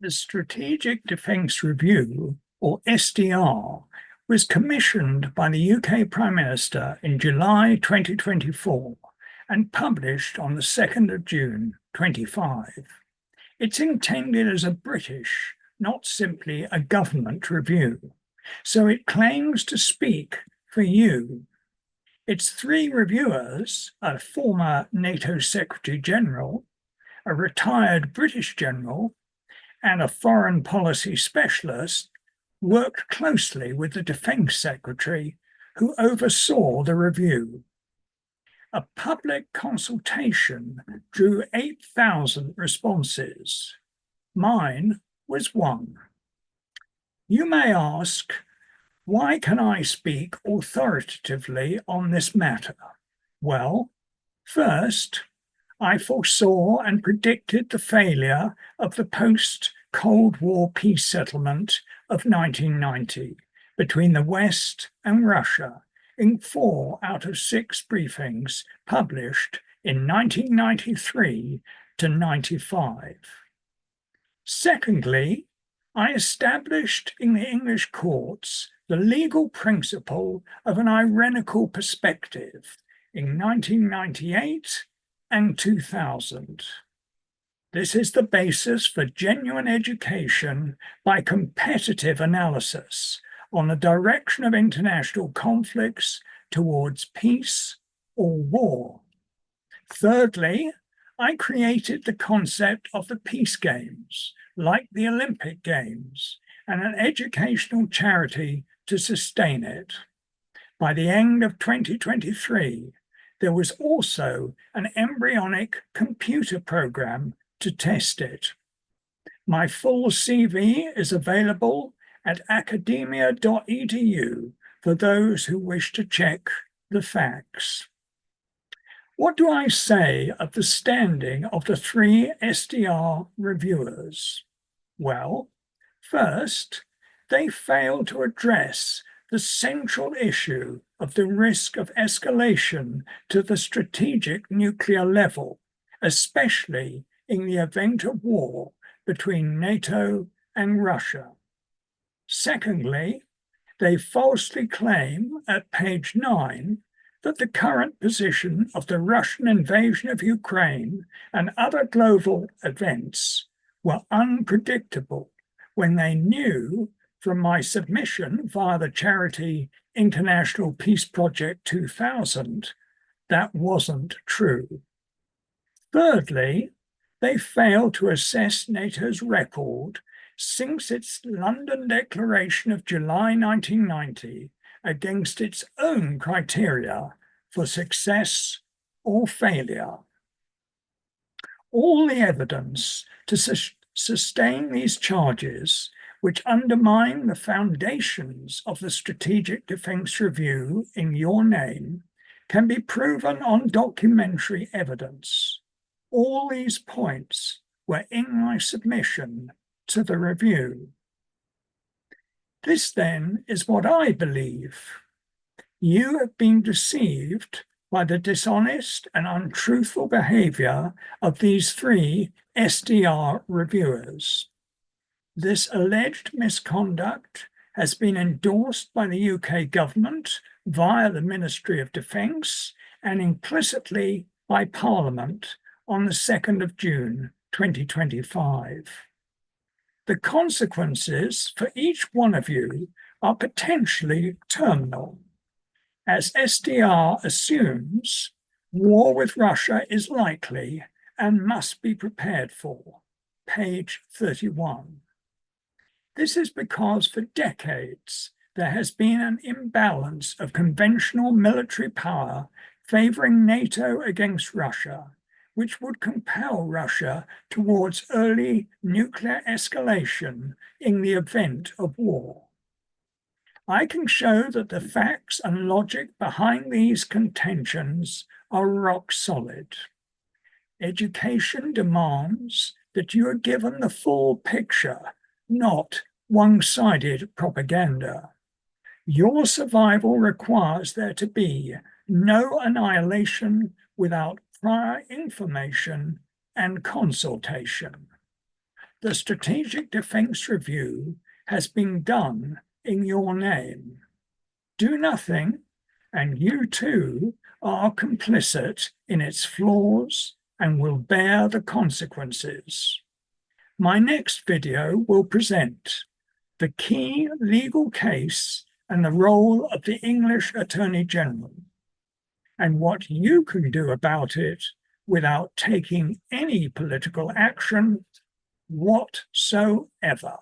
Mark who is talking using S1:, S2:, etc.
S1: The Strategic Defence Review, or SDR, was commissioned by the UK Prime Minister in July 2024 and published on the 2nd of June 25. It's intended as a British, not simply a government review, so it claims to speak for you. Its three reviewers, a former NATO Secretary General, a retired British general, and a foreign policy specialist, worked closely with the Defence Secretary, who oversaw the review. A public consultation drew 8,000 responses. Mine was one. You may ask, why can I speak authoritatively on this matter? Well, first, I foresaw and predicted the failure of the post-Cold War peace settlement of 1990 between the West and Russia in 4 out of 6 briefings published in 1993 to 95. Secondly, I established in the English courts the legal principle of an irenical perspective in 1998 and 2000. This is the basis for genuine education by competitive analysis on the direction of international conflicts towards peace or war. Thirdly, I created the concept of the Peace Games, like the Olympic Games, and an educational charity to sustain it. By the end of 2023, there was also an embryonic computer program to test it. My full CV is available at academia.edu for those who wish to check the facts. What do I say of the standing of the 3 SDR reviewers? Well, first, they failed to address the central issue of the risk of escalation to the strategic nuclear level, especially in the event of war between NATO and Russia. Secondly, they falsely claim at page 9 that the current position of the Russian invasion of Ukraine and other global events were unpredictable when they knew from my submission via the charity International Peace Project 2000 that wasn't true. Thirdly, they failed to assess NATO's record since its London Declaration of July 1990 against its own criteria for success or failure. All the evidence to sustain these charges, which undermine the foundations of the Strategic Defence Review in your name, can be proven on documentary evidence. All these points were in my submission to the review. This then is what I believe. You have been deceived by the dishonest and untruthful behavior of these 3 SDR reviewers. This alleged misconduct has been endorsed by the UK government via the Ministry of Defence and implicitly by Parliament on the 2nd of June 2025. The consequences for each one of you are potentially terminal. As SDR assumes, war with Russia is likely and must be prepared for. Page 31. This is because for decades there has been an imbalance of conventional military power favoring NATO against Russia, which would compel Russia towards early nuclear escalation in the event of war. I can show that the facts and logic behind these contentions are rock solid. Education demands that you are given the full picture, not one-sided propaganda. Your survival requires there to be no annihilation without prior information and consultation. the Strategic Defence Review has been done in your name. Do nothing, and you too are complicit in its flaws and will bear the consequences. My next video will present the key legal case and the role of the English Attorney General, and what you can do about it without taking any political action whatsoever.